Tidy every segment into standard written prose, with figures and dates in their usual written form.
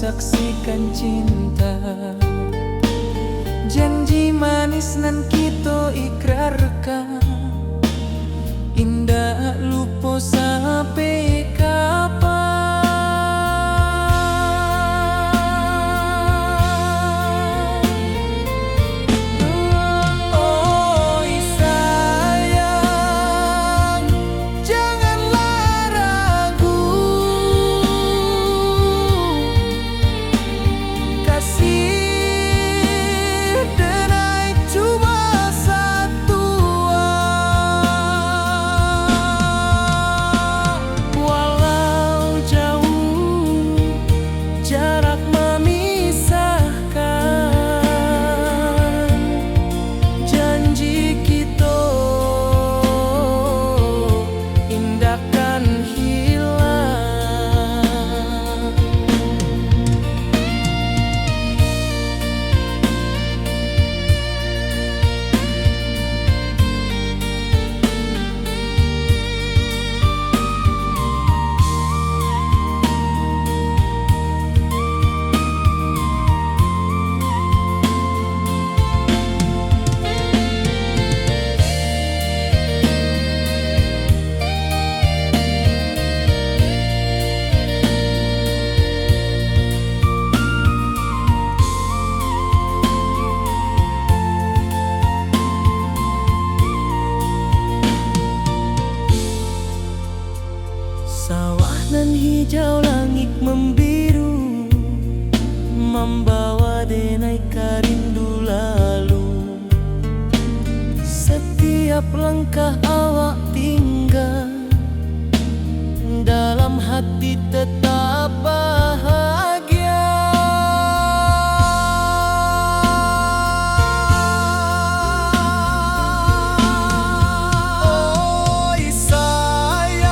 saksikan cinta. Janji manis nan kita ikrarkan, indah lupa sampai kapan. Oi sayang, janganlah ragu, kasih denai cuma satu. Walau jauh jarak memisahkan, janji kita indahkan hilang. Sawah nan hijau, langit membiru, membawa denai karindu lalu. Setiap langkah awak tinggal, dalam hati tetap bahagia. Oi sayang,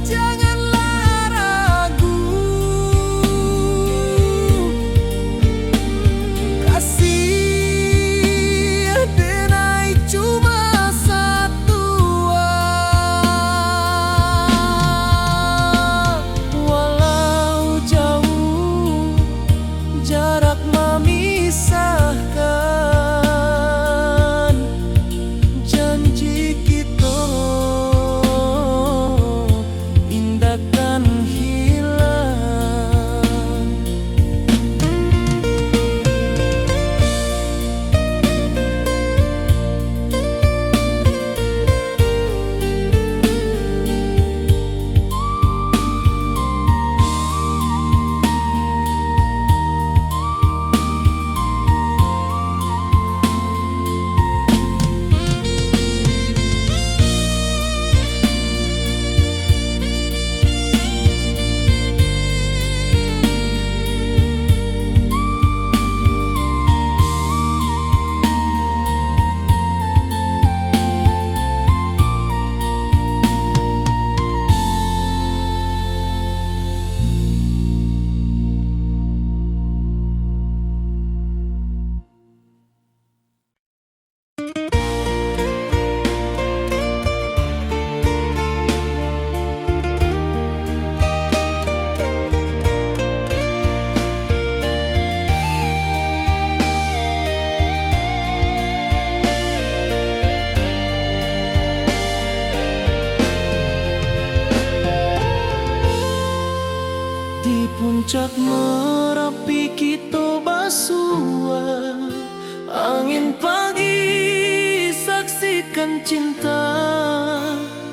janganlah ragu, kasih denai cuma satu. Walau jauh jarak memisahkan, janji kita indahkan hilang. Di puncak Merapi kita bersua, angin pagi saksikan cinta.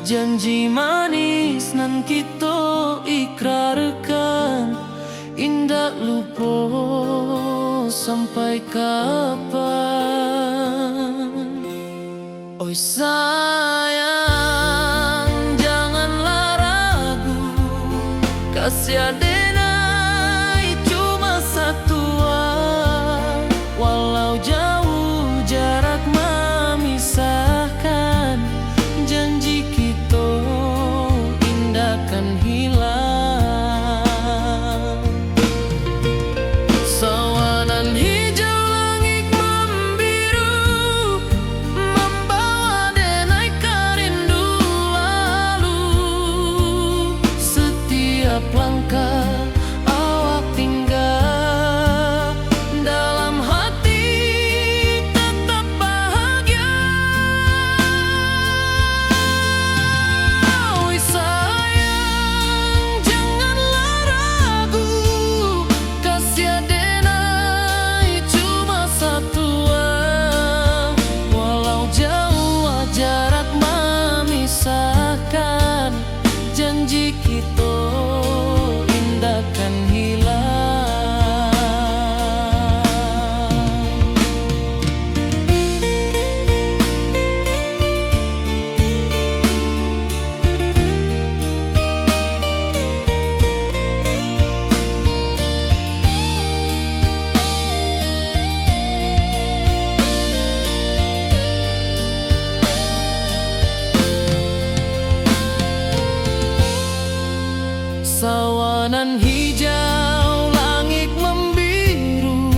Janji manis nan kita ikrarkan, indah lupa sampai kapan. Oi sayang, janganlah ragu, kasih denai cuma satu. Walau jauh jarak memisahkan, janji kita indahkan hilang. Sawanan hijau, langit membiru, membawa denai karindu lalu. Setiap langkah janji kita indah kan hilang. Sawanan hijau, langit membiru,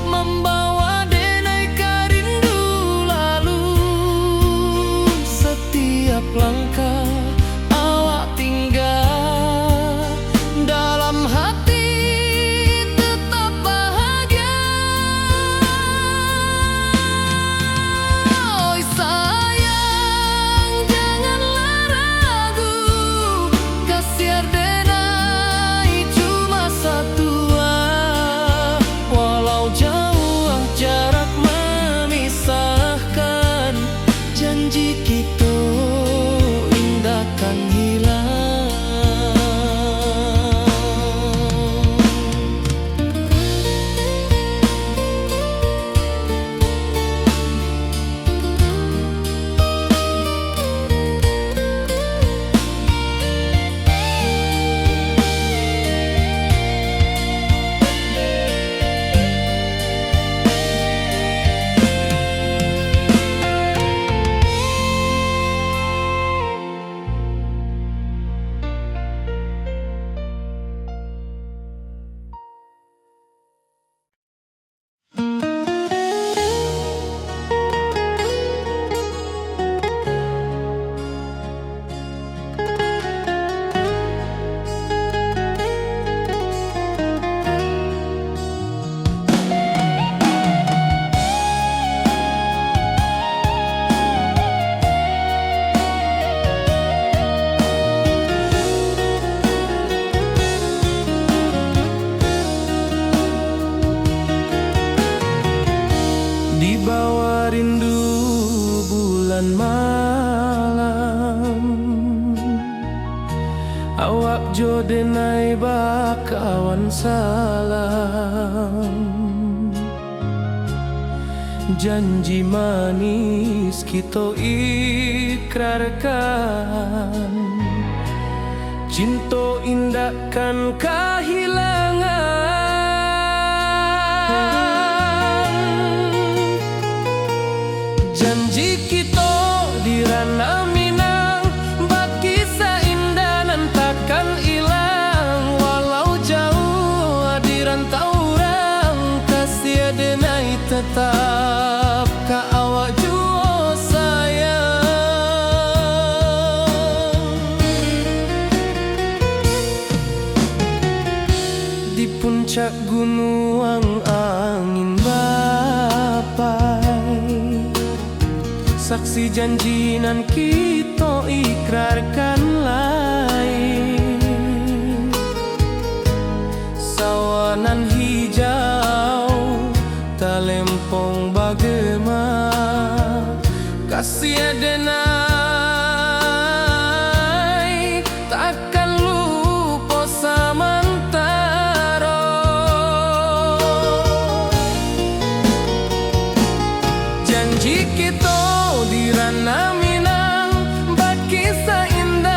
membawa denai rindu lalu. Setiap langkah awak tinggal, dalam hati tetap bahagia. Oi sayang, janganlah ragu, kasih jarak memisahkan, janji kita indah kan hilang. Di bawah rindu bulan malam, awak jo denai bakawan salam. Janji manis kita ikrarkan, cinta indah kan kehilangan. Janji kita di ranah Minang, bakisah indah nan takkan hilang. Walau jauh di rantau orang, kasih denai tetap ka awak jua sayang. Di puncak gunung angin bapai, saksi janji nan kita ikrarkan lain. Sawanan hijau talempong bagema, kasih denai takkan lupa samantara. Janji kita di ranah Minang, bakisah indah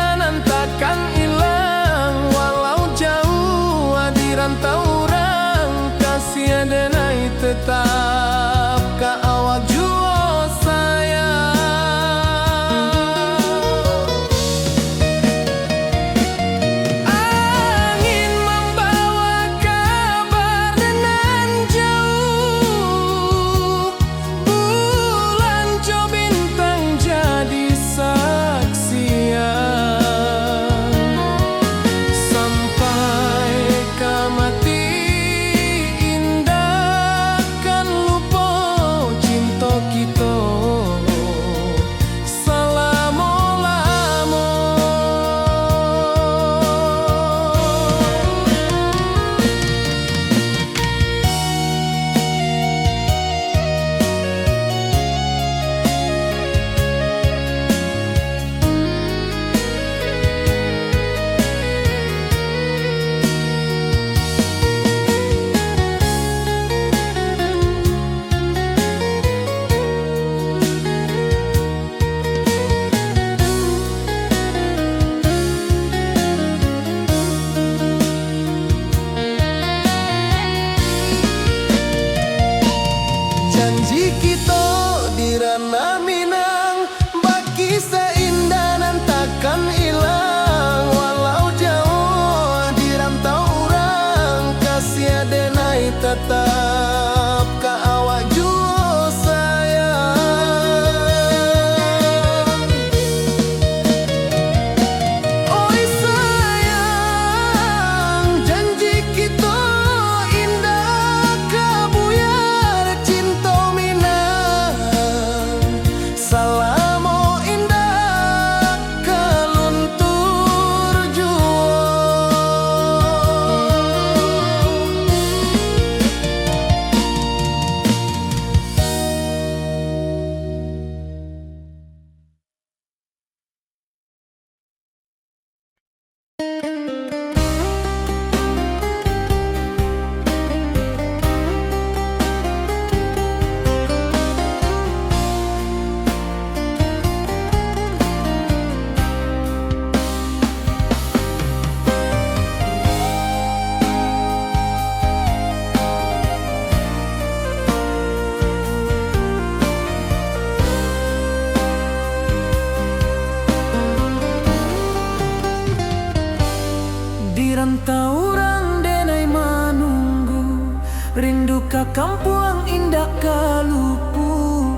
rantau orang denai manunggu, rindu ka kampung indah kalupu,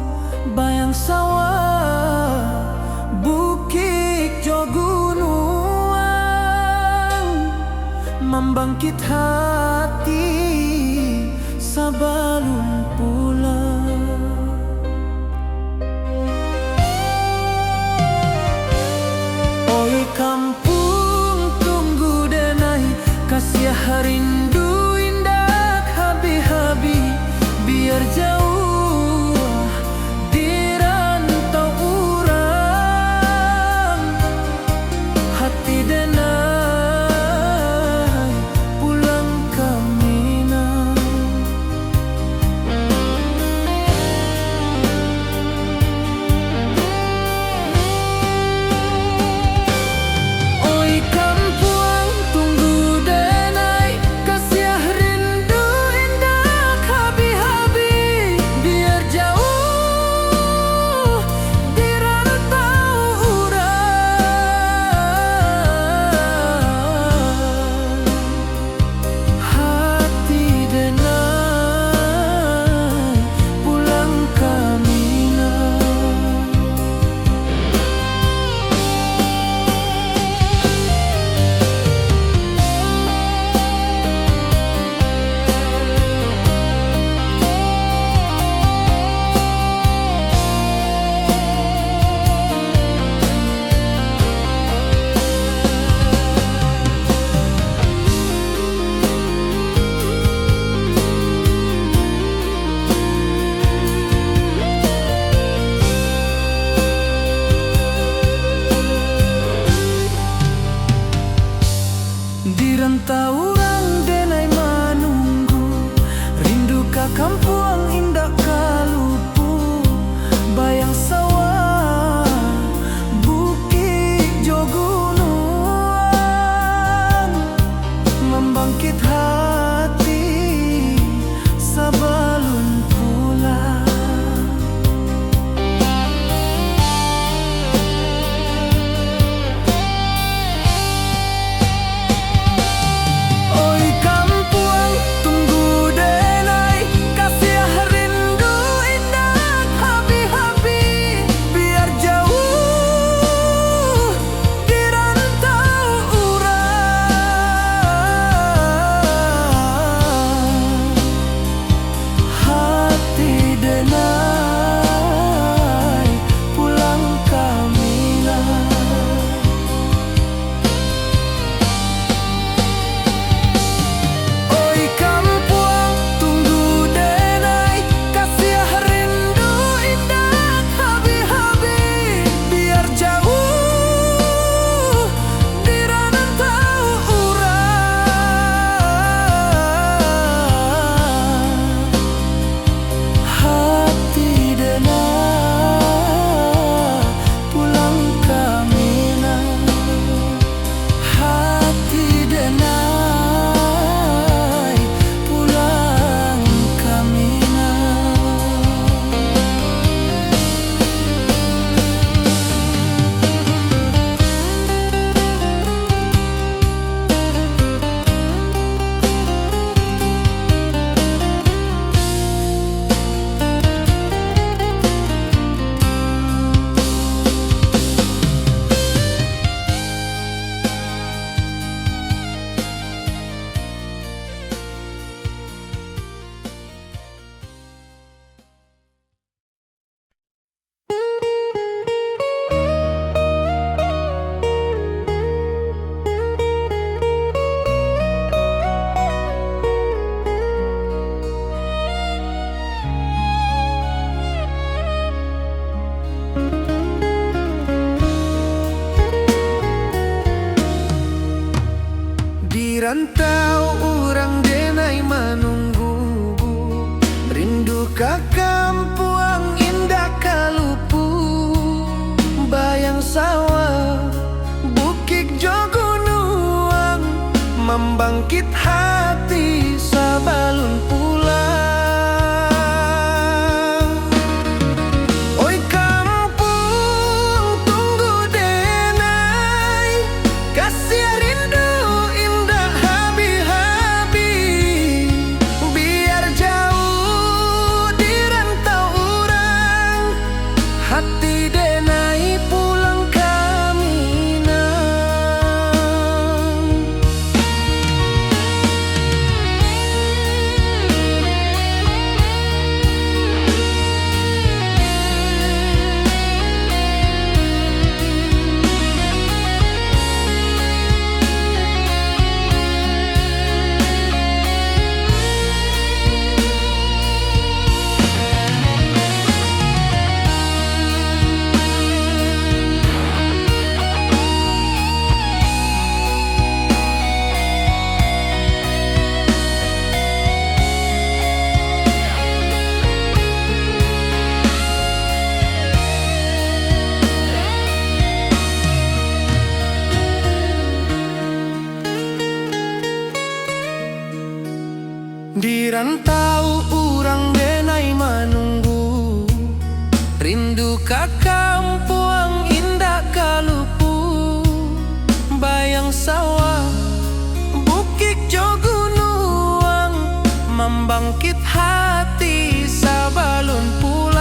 bayang sawah, bukit jo gunung, membangkit hati sabalun pulang. Oi kampung tunggu denai, kasih rindu indah habi-habi, biar jauh di rantau urang, hati denai pulang ke Minang. Oi kampung tunggu denai, kasih rindu indah habi-habi, biar jauh di rantau urang, hati denai pulang ke Minang. Di rantau orang denai manunggu, rindu ka kampung indah kalupu, bayang sawah, bukit jo gunung, membangkit hati sabalun pulang. Oi kampung tunggu denai, kasih rindu indah habi-habi, biar jauh di rantau urang, hati denai pulang ke Minang. Oi kampung tunggu denai, kasih rindu indah habi-habi, biar jauh di rantau urang, hati denai pulang ke Minang, hati denai pulang ke Minang. Di rantau orang denai manunggu, rindu ka kampung indah kalupu, bayang sawah, bukit jo gunung, membangkit hati sabalun pulang. Oi kampung tunggu denai, kasih rindu indah rantau urang denai manunggu, rindu ka kampung indah kalupu. Bayang sawah, bukit jo gunung, membangkit hati sabalun pulang.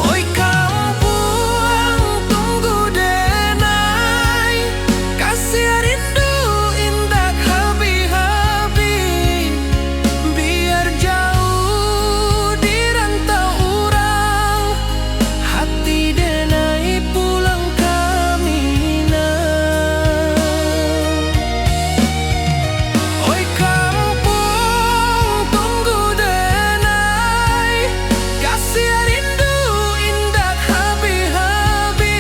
Oi kampung tunggu denai, kasih rindu indah habi-habi. Biar jauh di rantau urang, hati denai pulang kamina. Oi kampung tunggu denai, kasih rindu indah habi-habi.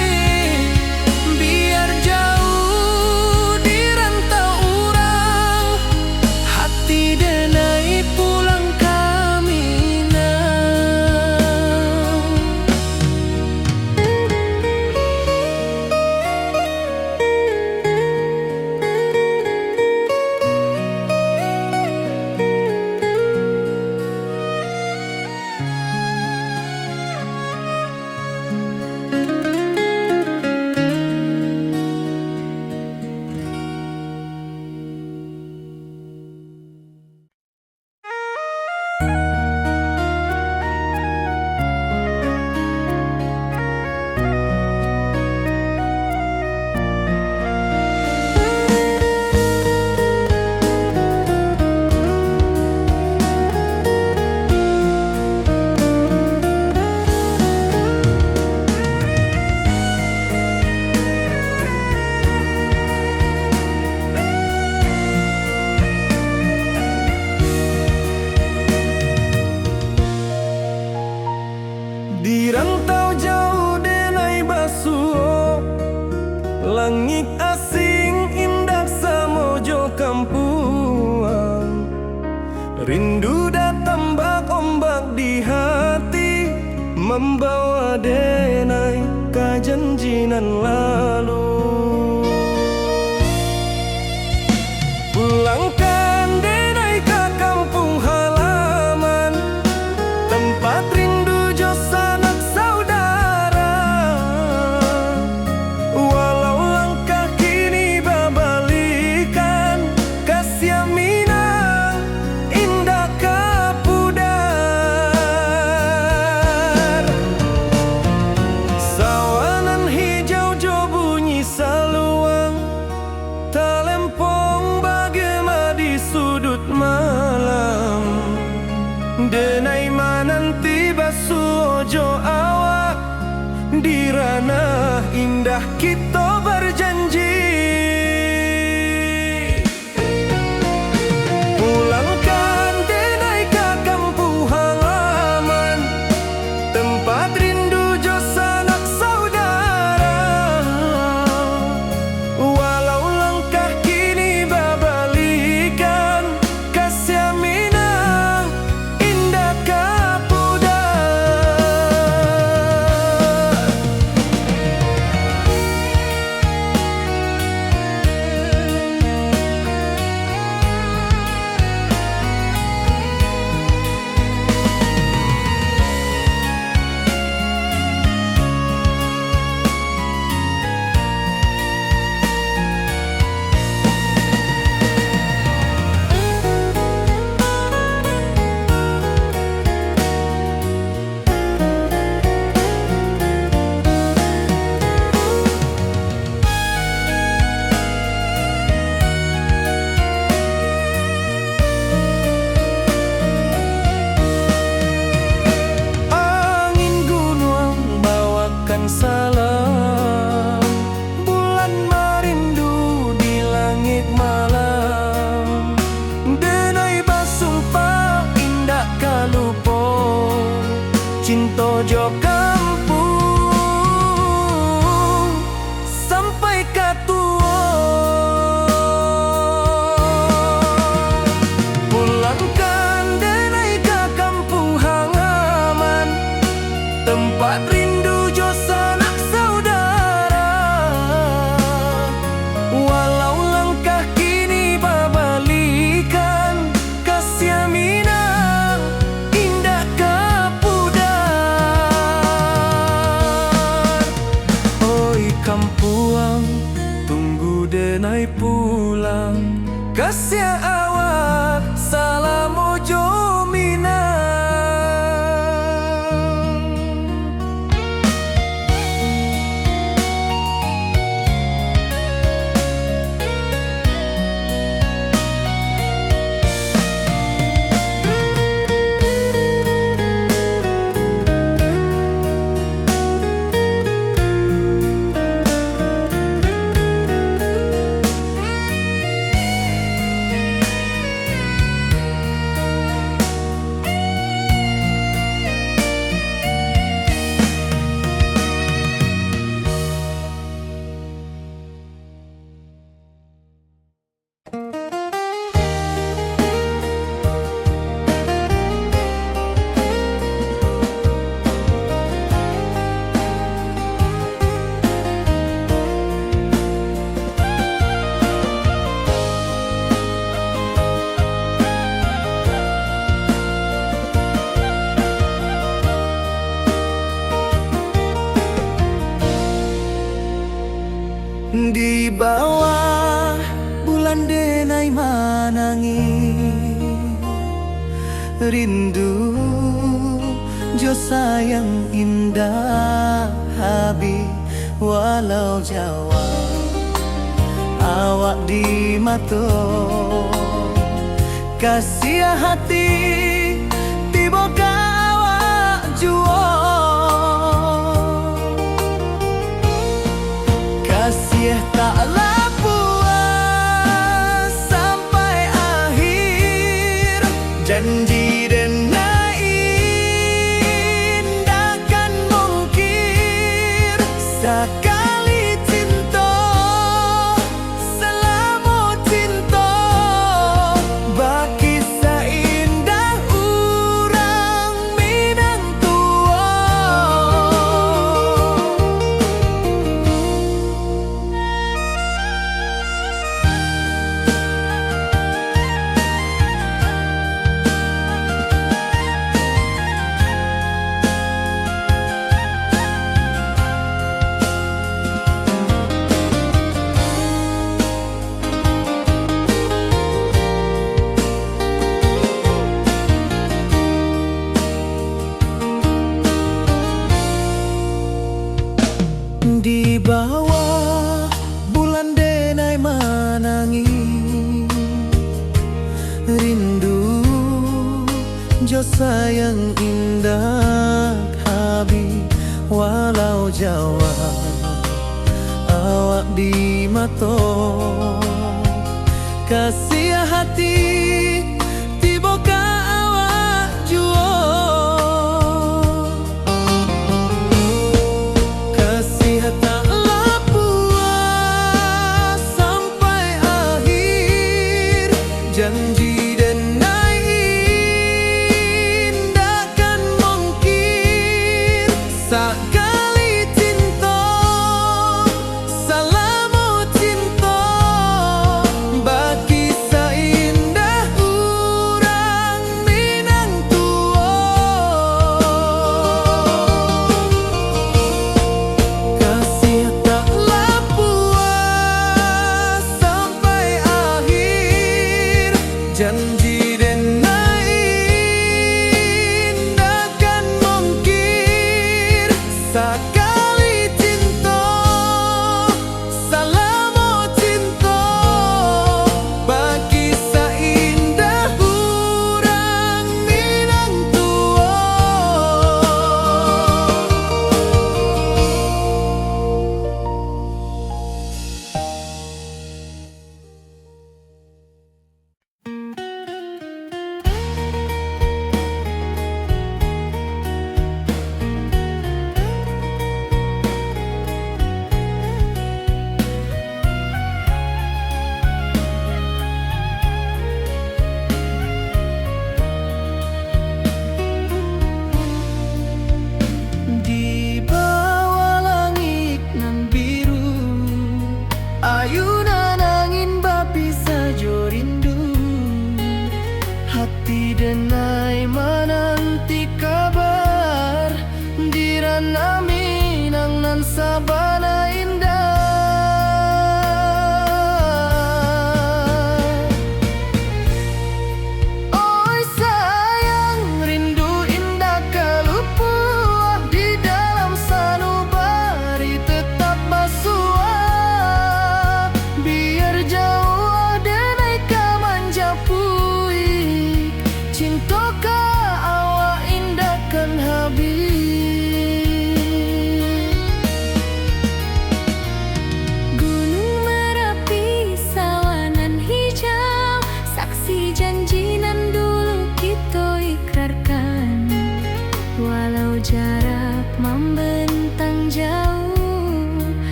Biar jauh di rantau urang, hati denai pulang kamina. Di rantau jauh denai basuh, langit asing indah samojo kampuang. Rindu datang bak ombak di hati, membawa denai ke janjinan lalu. Pulangkan denai ke kampung halaman, tempat rindu jo sanak saudara. Walau langkah kini babalikan, kasih minang indah kapudar. Sawanan hijau jo bunyi saluang, talempong bagema di sudut malam. Denai mananti basuh ojo awak, di ranah indah kita berjanji. Pulangkan denai ke kampung halaman, tempat rindu jo sanak saudara. Walau langkah kini babalikan, kasih minang indah kapudar. kampuang, tunggu denai pulang. Kasih awak salam ojo minang. Di bawah bulan denai manangi, rindu jo sayang indah habi walau Jawa awak di mato kasih hati tiba ka awak juo kasih taklah puas sampai akhir janji denai indakan mungkir sekali cinta selama cinta baki seindah urang minang tua. Di bawah bulan denai manangi, rindu jo sayang indah habi walau Jawa awak di mato kasih hati tiba ka awak juo kasih taklah puas sampai akhir janji denai indakan mungkir sekali cinta selama cinta baki seindah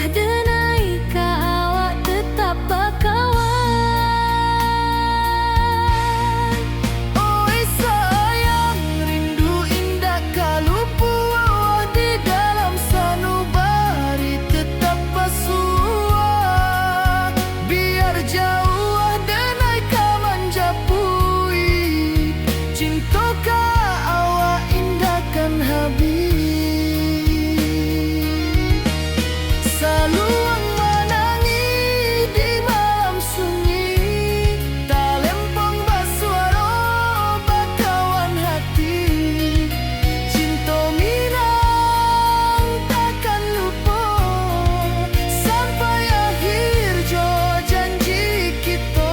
denai ka awak tetap bakawan. Oi sayang, rindu indah kalau puas di dalam sanubari tetap basuah. Biar jauh denai ka manjapui, cinta ka awak indahkan habis. Saluang menangis di malam sunyi, tak lempong basuara bakawan hati. Cinta minang takkan lupa sampai akhir jo janji kita.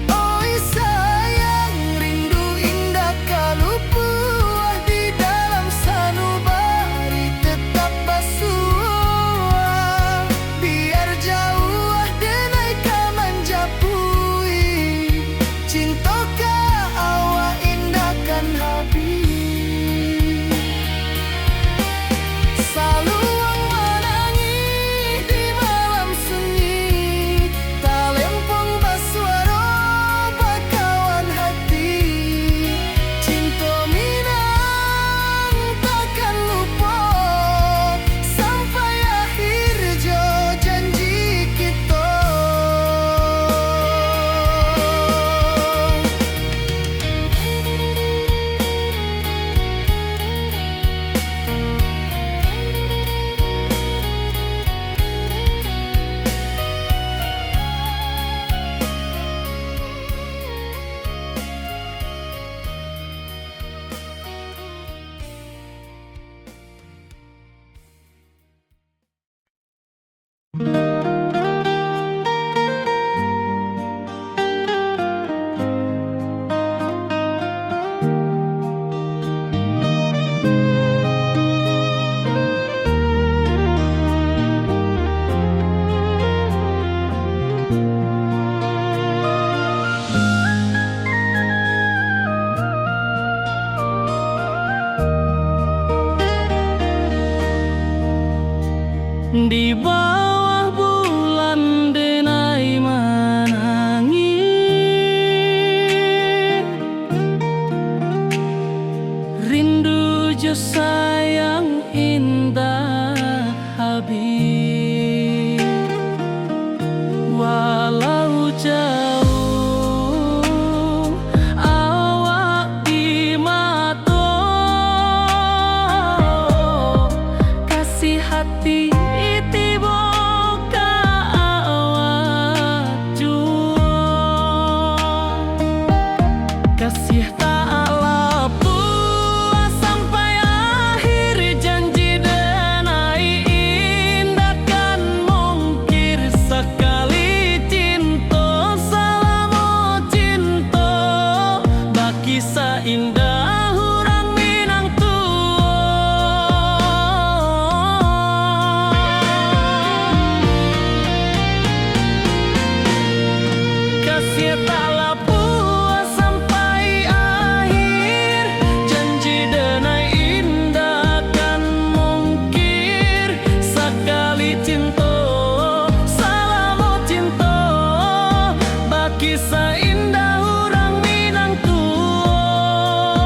Oi sayang, rindu indah kalau puas di dalam sanubari tetap basuah. Biar jauh denai ka manjapui, cinta ka awak indahkan habis. Saluang menangis di malam sunyi, tak lempong basuara bakawan hati. Cinta minang takkan lupa sampai akhir jo janji kita. Di bawah bulan denai menangis, rindu jo sayang indah habis. Walau jauh awak di mata, kasih hati tiba ka awak jua. Kasih tak lepas sampai akhir janji denai indahkan mungkir sekali cinta. Salamu cinta baki seindah hurang Minang kasih tak lepas sampai akhir janji denai indahkan mungkir sekali cinta. Salamu cinta baki seindah hurang Minang tua.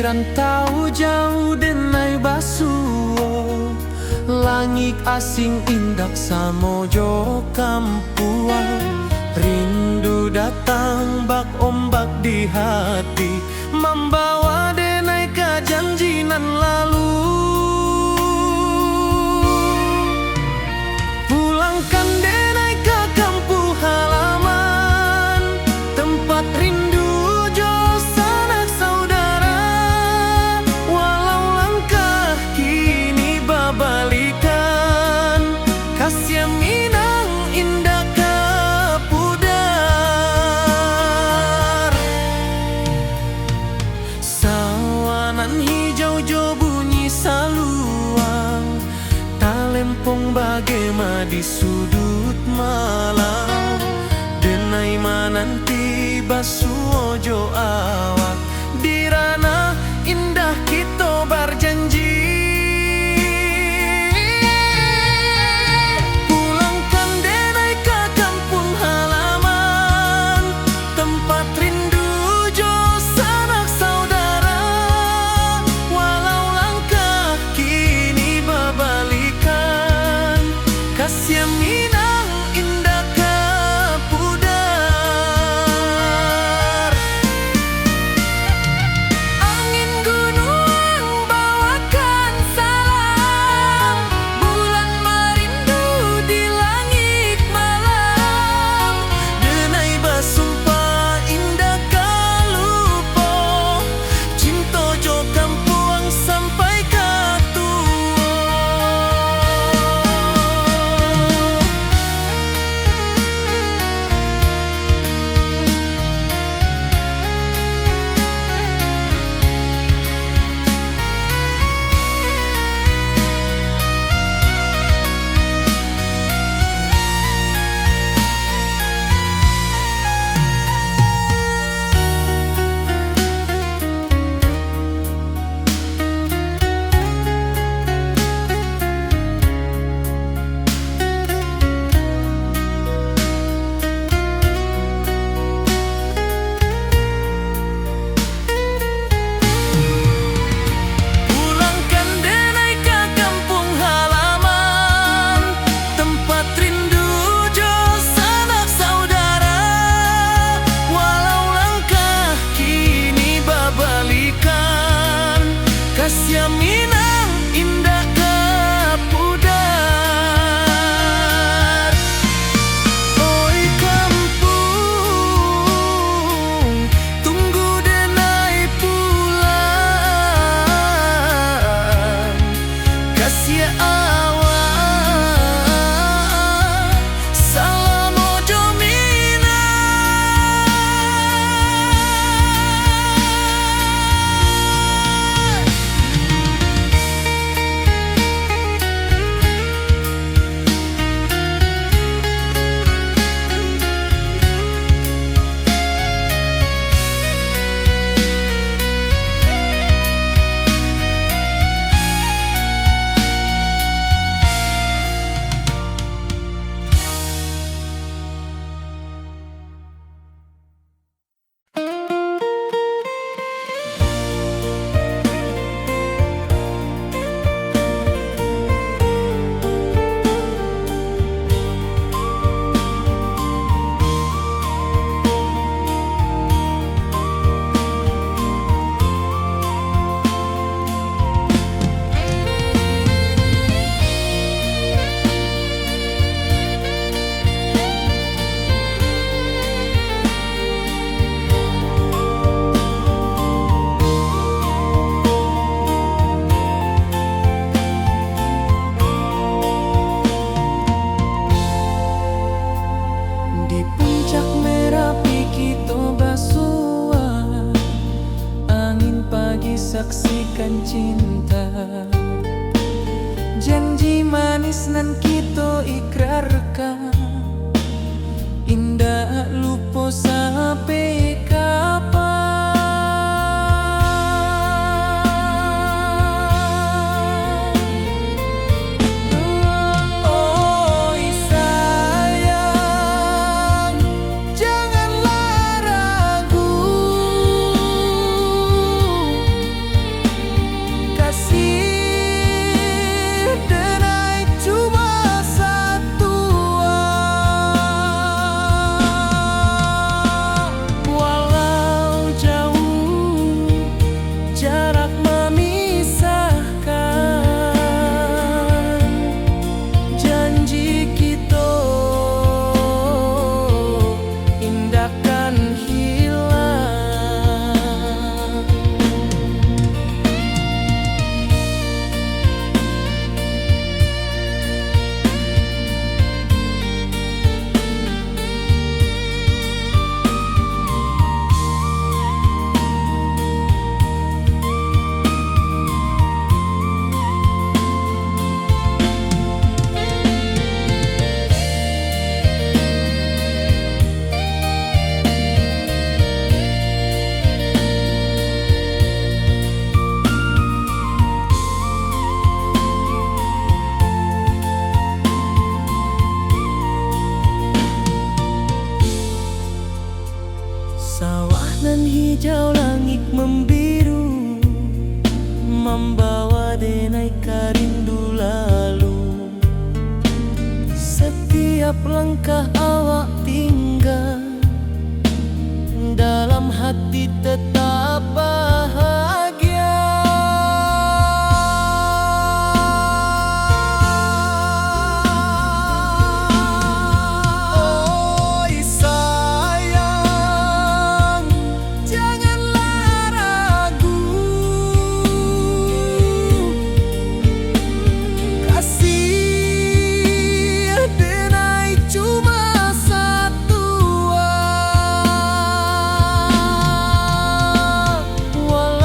rantau jauh denai basuo, langit asing indak samojo kampuan. Rindu datang bak ombak di hati, membawa denai ke janjinan lalu. Pulangkan denai ke kampung halaman, tempat rindu jo sanak saudara. Walau langkah kini babalikan, kasih Minang indah ke pudar. Sawanan hijau jo bunyi saluang, talempong bagema di sudut malam. Denai mananti basuo jo awak, di ranah indah kita berjanji. Pulangkan denai ke kampung halaman, tempat rindu jo sanak saudara. Walau langkah kini babalikan, kasih Minang indah ke pudar. Angin gunung bawakan salam, bulan merindu di langit malam. Denai basumpah indah kalupo, cinta jo kampuang sampai ke tua. Pulangkan denai ke kampung halaman, tempat rindu jo sanak saudara. Walau langkah kini babalikan, kasih Minang indah ke pudar. Oi kampung, tunggu denai pulang. Kasih awak salam ojo Minang. Di puncak Merapi kita basua, angin pagi saksikan cinta. Janji manis nan kita ikrarkan, indah lupa sampai kapan. Oi sayang, janganlah ragu. Setiap langkah awak tinggal, dalam hati tetap bahagia. Oi sayang, janganlah ragu, kasih denai cuma satu.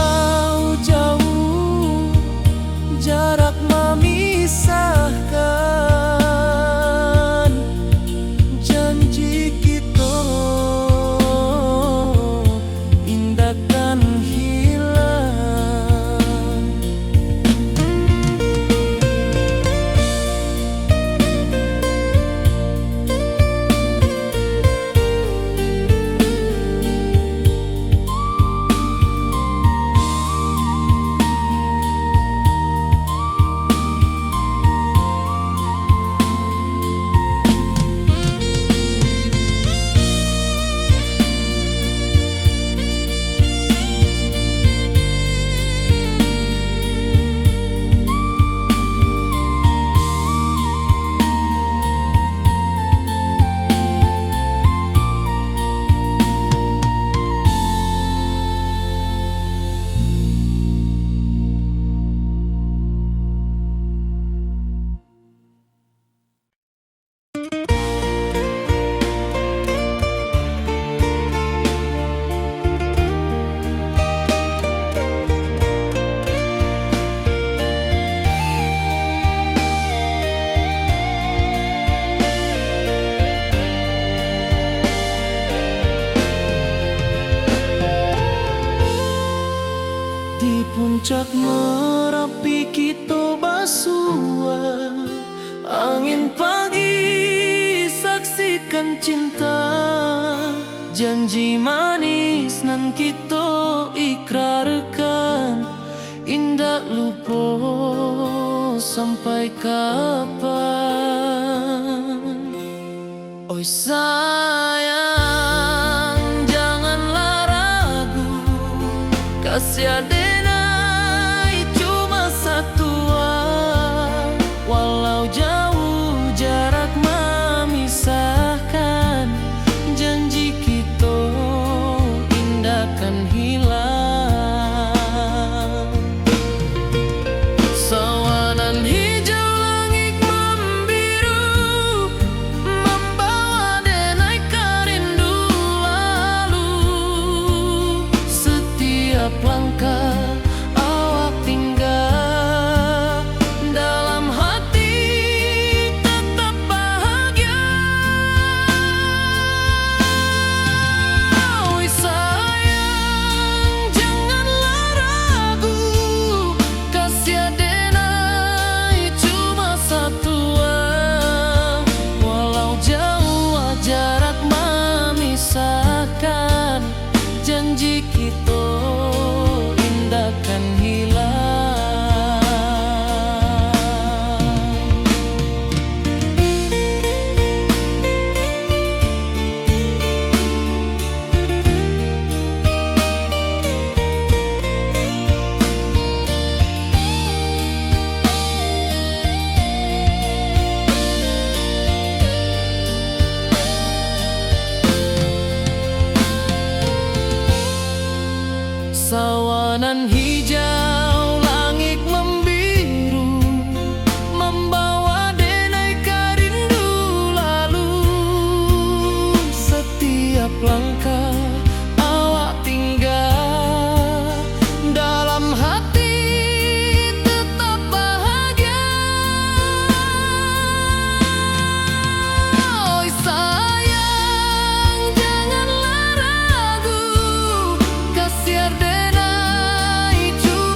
Walau jauh jarak memisahkan, janji kita indahkan hilang. Di puncak Merapi kita basua, angin pagi saksikan cinta, janji manis nan kita ikrarkan, indah lupa sampai kapan. Oi sayang, janganlah ragu, kasih denai cuma satu. Walau jauh jarak memisahkan, janji kita indahkan hilang. Sawanan hijau langit membiru, membawa denai kerindu lalu. Setiap langkah awak tinggal, dalam hati tetap bahagia. Oi sayang, janganlah ragu, kasih denai cuma satu. Walau jauh jarak memisahkan, janji kita indahkan hilang. Sawanan hijau langit membiru, membawa denai kerindu lalu. Setiap langkah awak tinggal, dalam hati tetap bahagia. Oi sayang, janganlah ragu, kasih denai cuma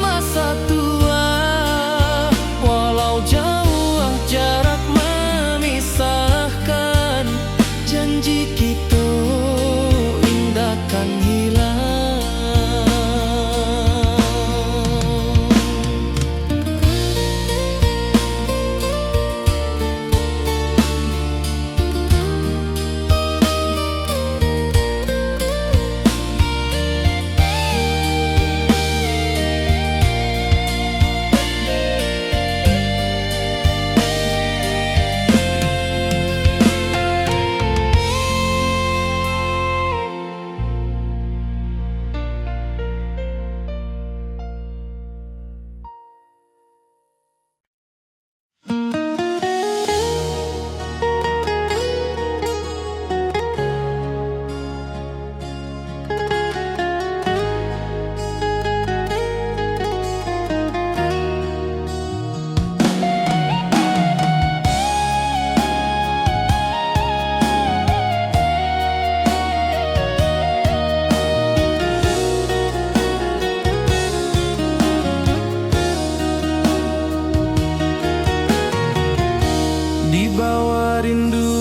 Di bawah rindu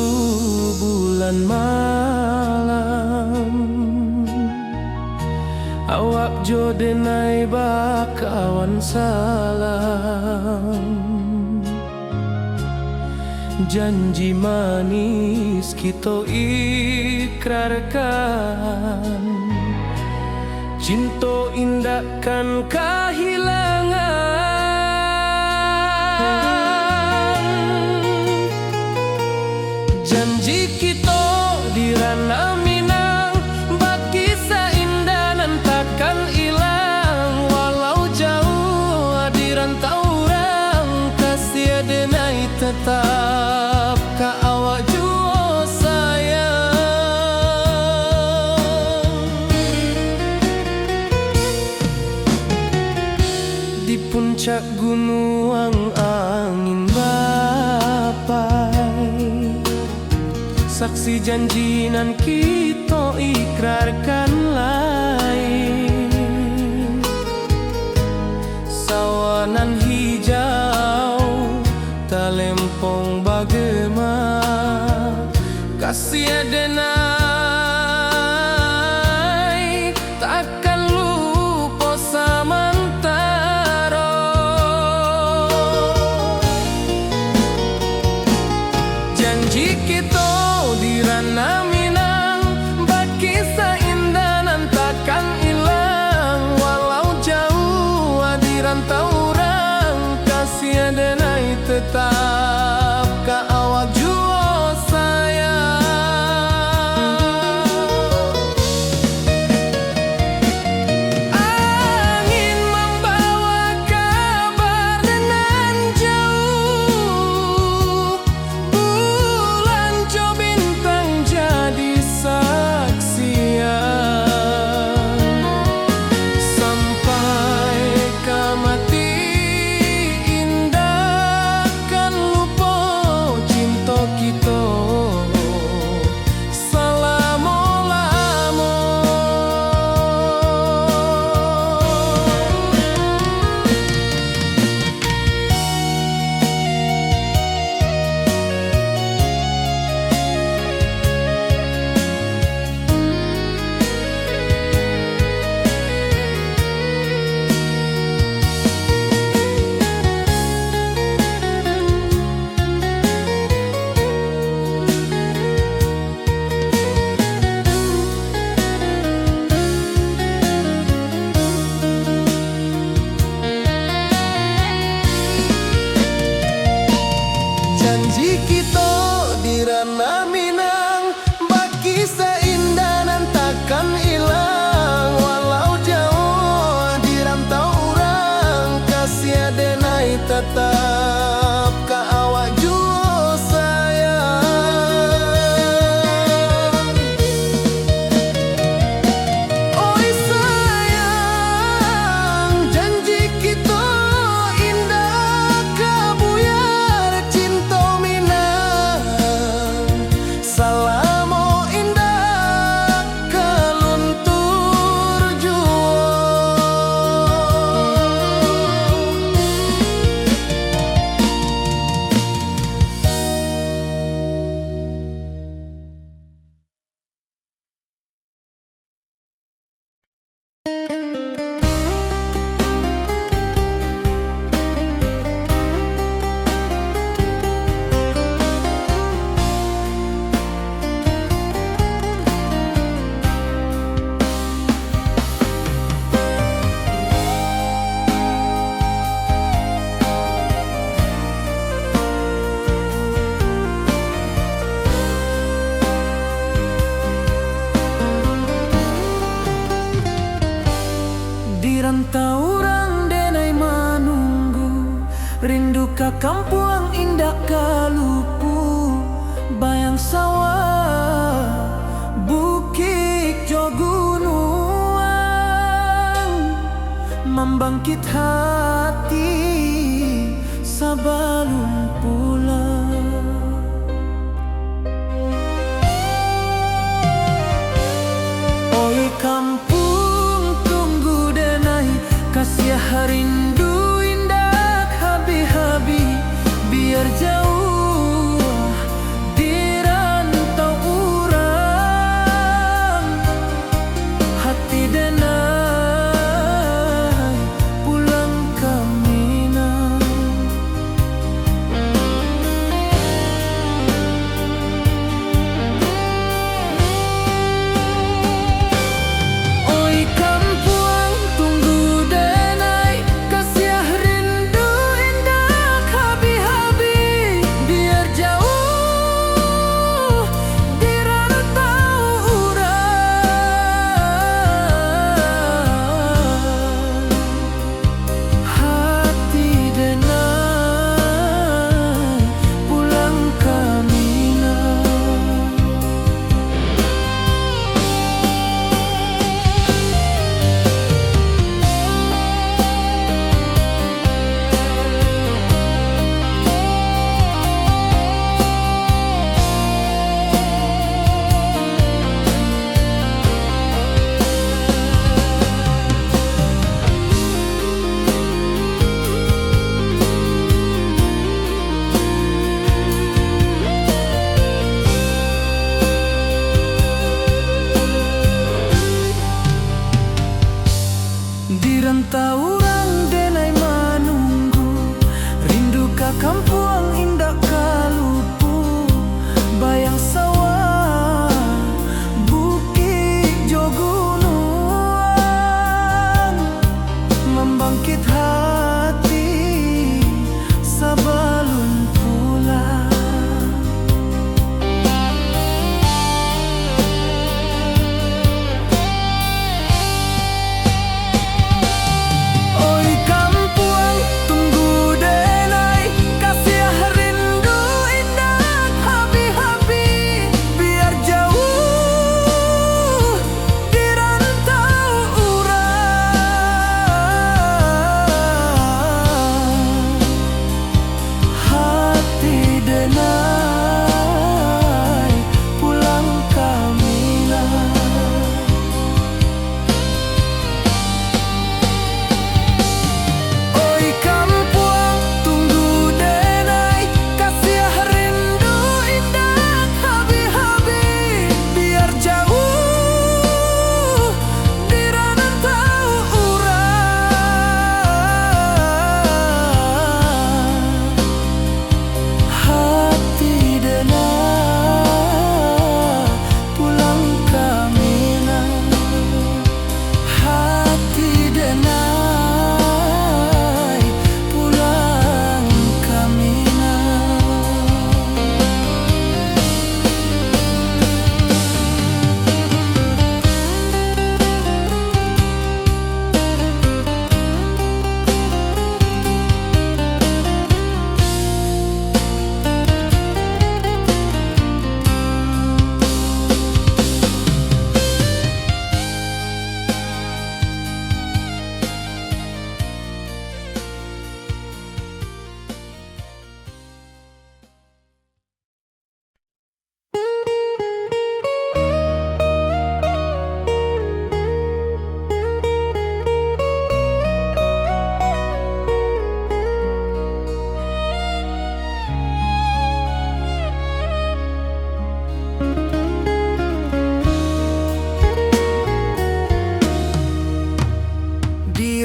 bulan malam, awak jo denai bakawan salam. Janji manis kita ikrarkan, cinta indahkan kehilangan. Janji kita di ranah Minang, bagi seindah nan takkan hilang. Walau jauh di rantau orang, kasih denai tetap ka awak jua sayang. Di puncak gunung angin bapai, saksi janji nan kita ikrarkan lain. Sawanan hijau talempong bagema, kasih denai takkan lupa samantara. Janji kita di ranah Minang, bagi seindah nan takkan hilang. Walau jauh di rantau orang, kasih denai tetap ka awak jua sayang. Angin membawa kabar dengan jauh, bulan jo bintang jadi saksian. Sampai ke mati indah kan lupa cinta kita selama-lama. Janji kita di ranah Minang, bagi seindah nan takkan hilang. Walau jauh di rantau orang, kasih denai tetap ka awak jua sayang. Oi sayang, janji kita indah kabuyar cinta Minang. Salamo indah keluntur jua. Di rantau orang denai manunggu, rindu ka kampung indah kalupu. Bayang sawah, bukit jo gunung, membangkit hati sebelum pulang. Oi kampung tunggu denai, kasih rindu indah habi-habi.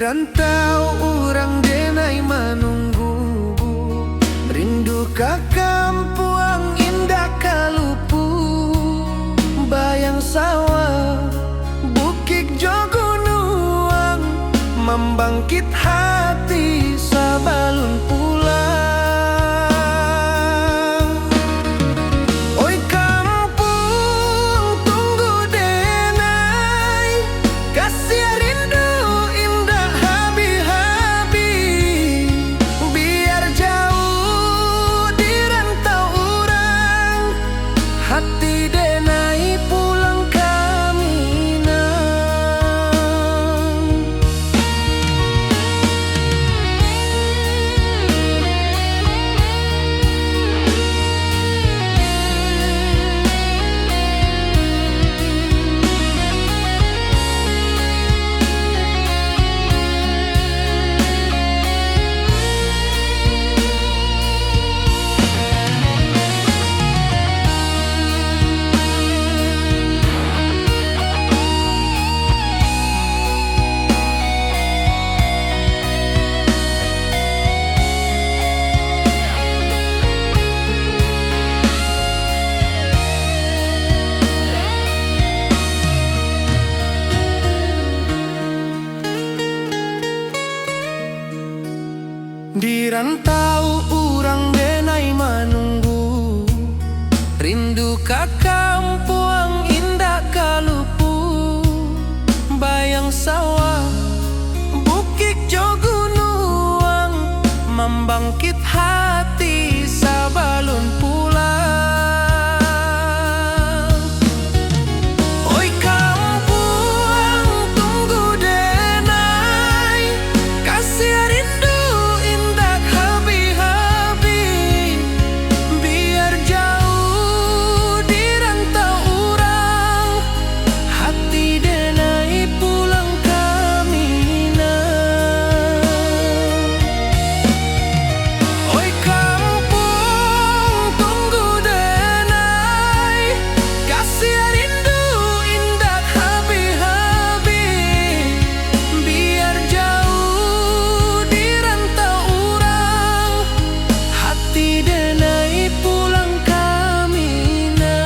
rantau urang denai menunggu, rindu ka kampuang indah kalupu, bayang sawah bukit jo gunung, membangkit hati sabalun pulang. Oi kampung tunggu denai, kasih rindu indah habi-habi, biar jauh di rantau urang, hati denai pulang ke Minang. Di rantau urang denai menunggu, rindu ka kampuang indah kalupu, bayang sawah bukit jo gunung, membangkit hati sabalun pulang. Oi kampung tunggu denai, kasih rindu indah habi-habi, biar jauh di rantau urang, hati denai pulang ke Minang. Oi kampung tunggu denai, kasih rindu indah habi-habi, biar jauh di rantau urang, hati denai pulang ke Minang.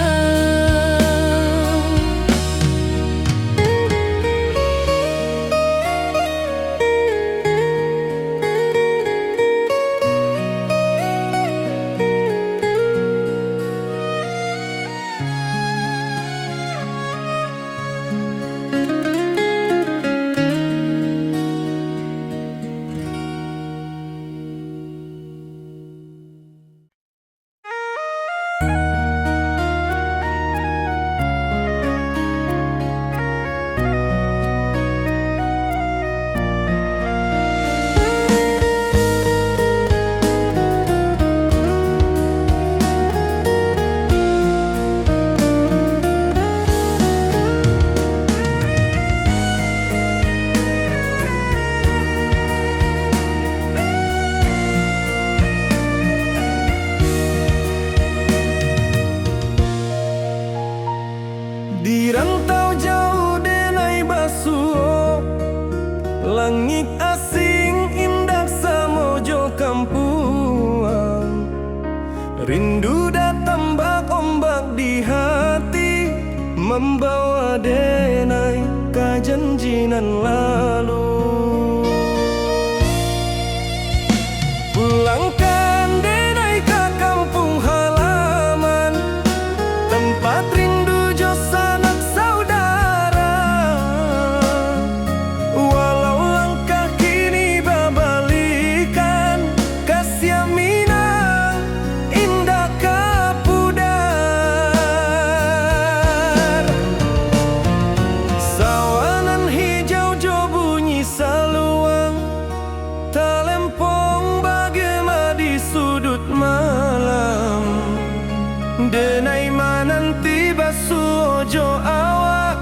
Di rantau jauh denai basuh, langit asing indah samojo kampuang, rindu datang bak ombak di hati, membawa denai ke janjinan lalu. Pulangkan denai ke kampung halaman, tempat rindu jo sanak saudara. Walau langkah kini babalikan, kasih Minang indah kapudar. Sawanan hijau jo bunyi saluang, talempong bagema di sudut malam. Denai mananti basuh jo awak,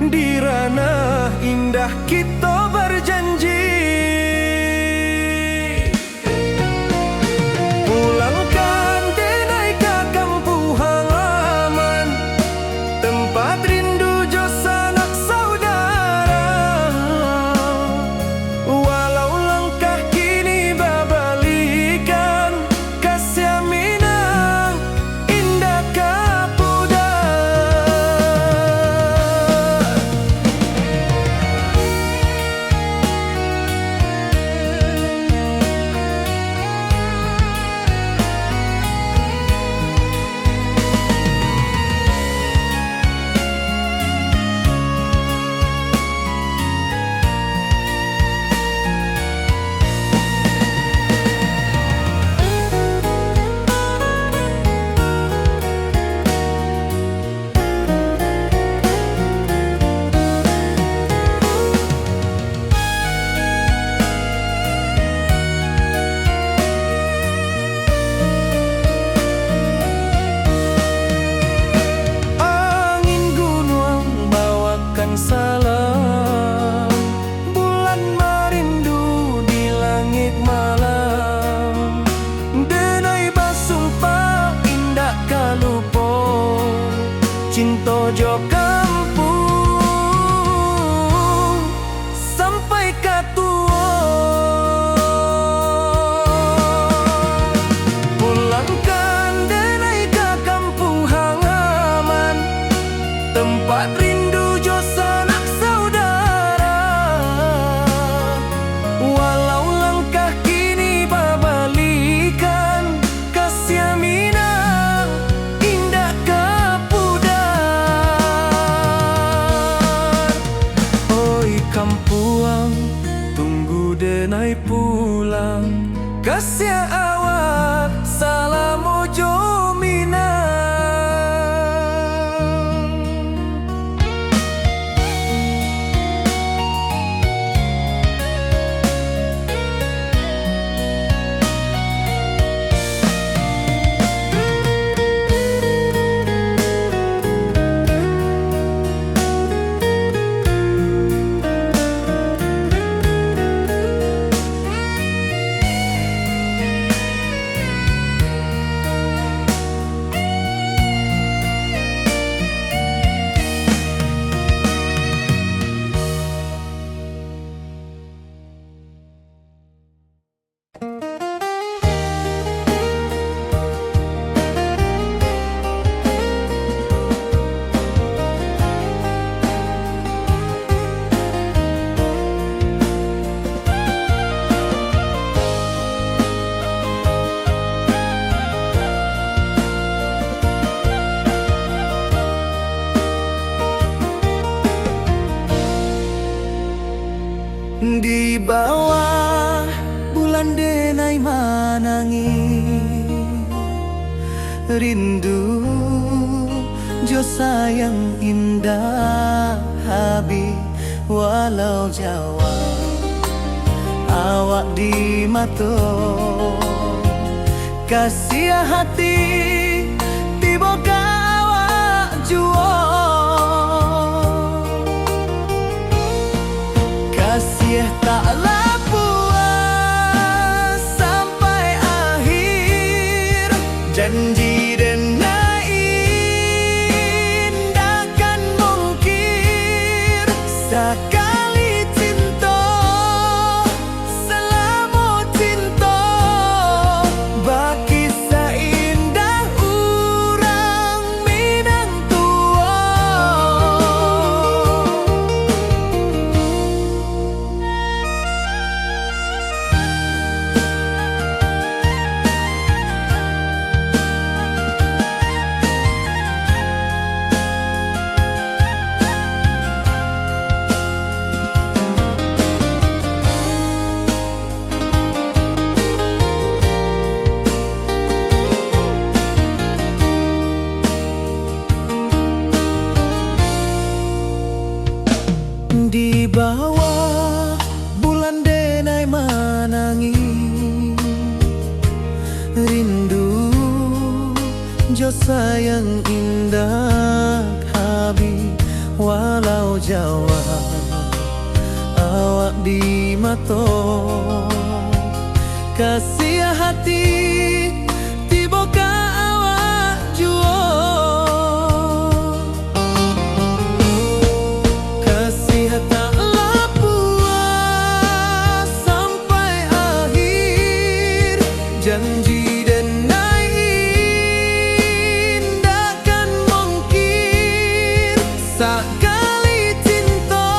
di ranah indah kita berjanji. Pulangkan denai ke kampung halaman, tempat rindu jo sanak saudara. pojo kampung sampai katua. Pulangkan denai ke kampung halaman, tempat rindu jo sanak saudara. Walau langkah kini babalikan, kasih minang indah kapudar. Oi kampuang, tunggu denai pulang, kasih awak salam ojo minang. Di bawah bulan denai manangi, rindu jo sayang indah habi. Walau Jawa awak di mato, kasih hati tiba awak juo. Kasih taklah puas sampai akhir, janji denai indah kan mungkir. Sekali cinta selama cinta, baki seindah urang minang tua. Di bawah bulan denai manangi, rindu jo sayang indah habi. Walau Jawa awak di mato, kasih hati tiba ka awak juo. Taklah puas sampai akhir, janji denai indah kan mungkir. Sekali cinta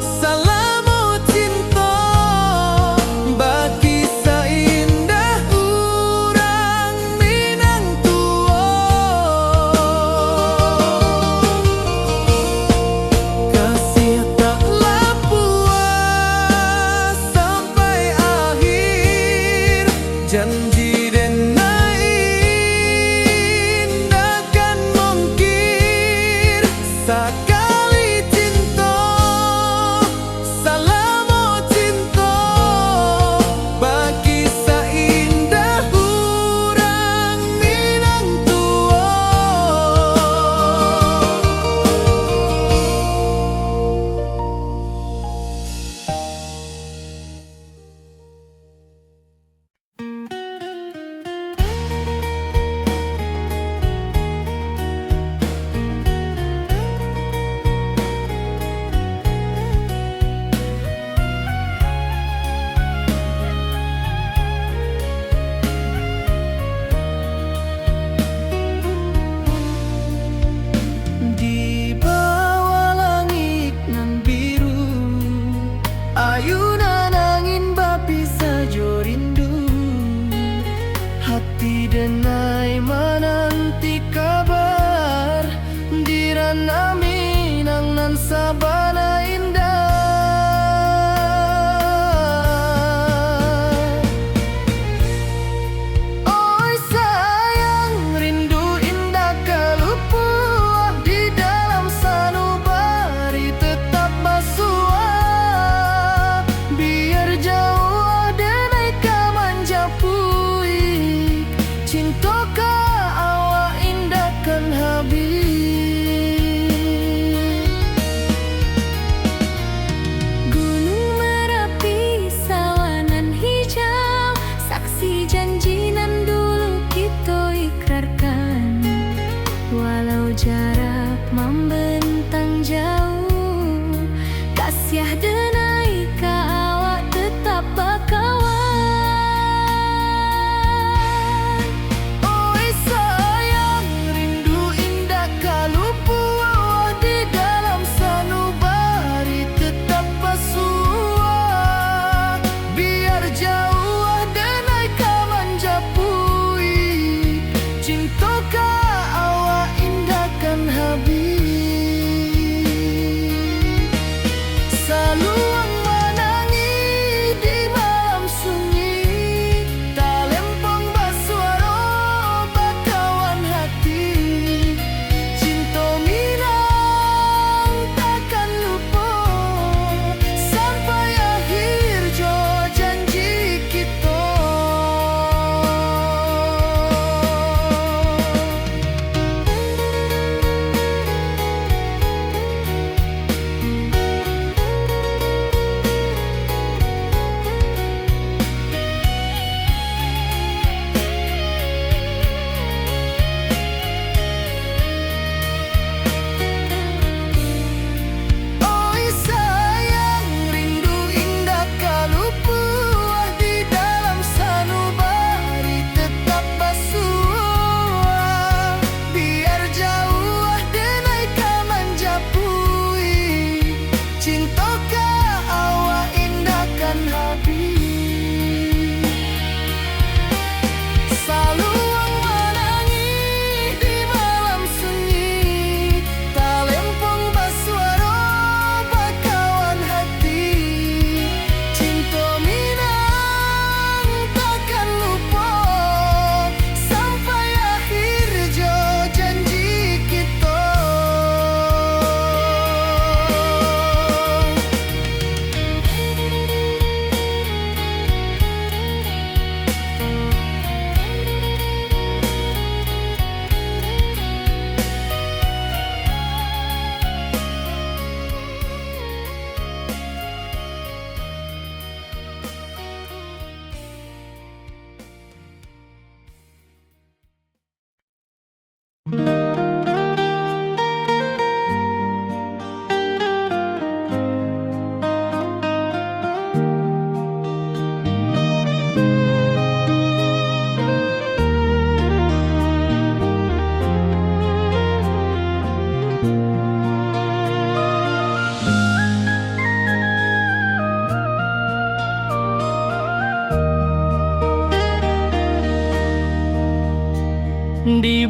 selama cinta, baki seindah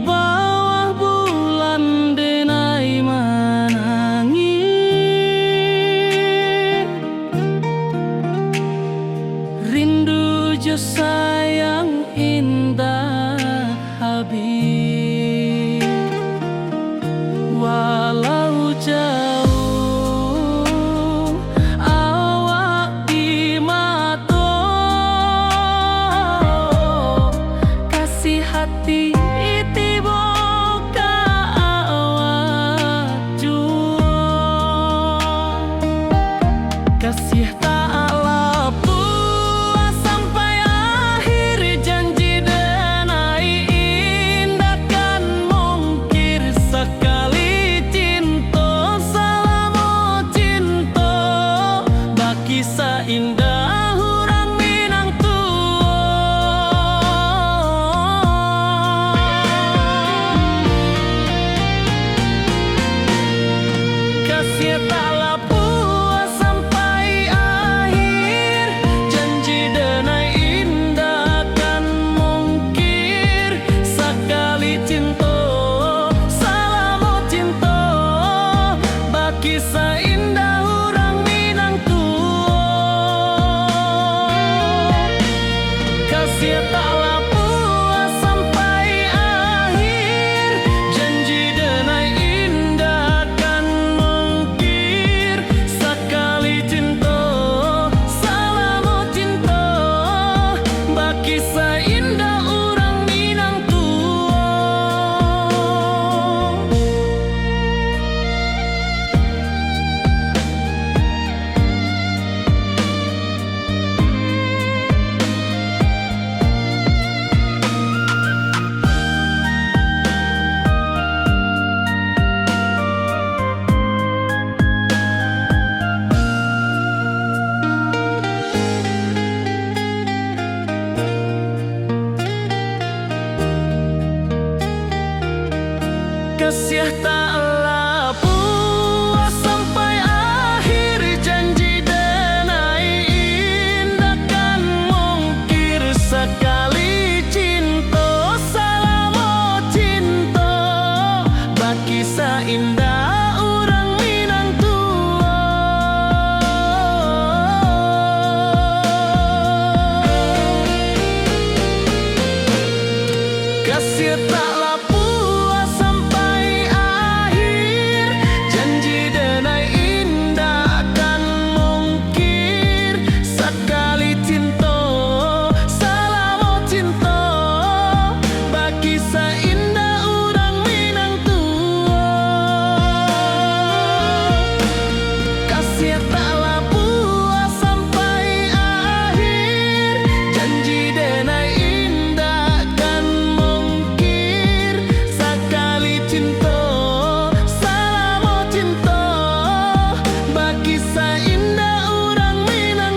bawah bulan denai menangis, rindu jo sayang indah habis. Walau jauh awak di mata, kasih hati tiba ka awak jua, kasih tak lepas sampai akhir janji denai indah kan mungkir sekali cinta selama cinta baki seindah hurang Minang kasih tak lepas sampai akhir janji denai indah kan mungkir sekali cinta selama cinta baki seindah hurang Minang kasih tak lepas sampai akhir janji denai indah kan mungkir sekali cinta selama cinta baki seindah urang Minang kasih tak lepas sampai akhir janji denai indah kan mungkir sekali cinta selama cinta baki seindah urang Minang kasih tak lepas sampai akhir janji denai indah kan mungkir sekali cinta selama cinta baki seindah urang Minang kasih tak lepas sampai akhir janji denai indah kan mungkir sekali cinta selama cinta baki seindah urang Minang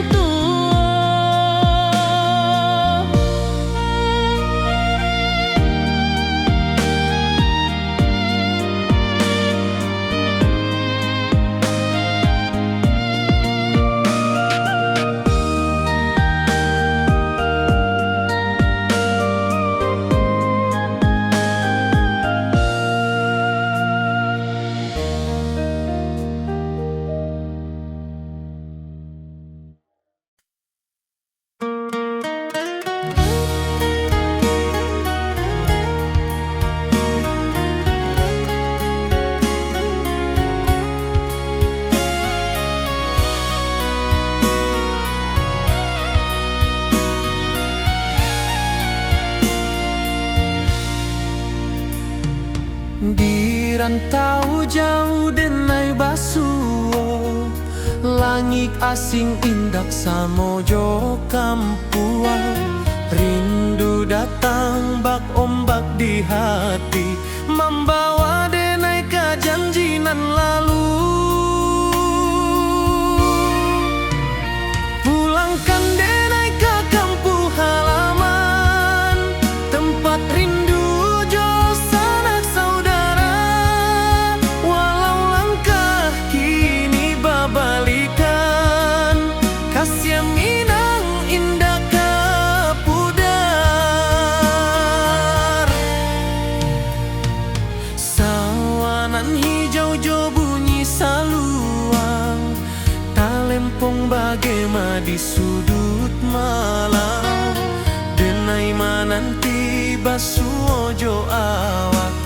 di rantau jauh denai basuo langit asing indak samojo kampuan rindu datang bak ombak di hati membawa denai ke janji nan lalu pulangkan denai ke kampung halaman tempat rindu jo sanak saudara walau langkah kini babalikan kasih Minang indah ke pudar gema di sudut malam, denai mananti basuojo awak.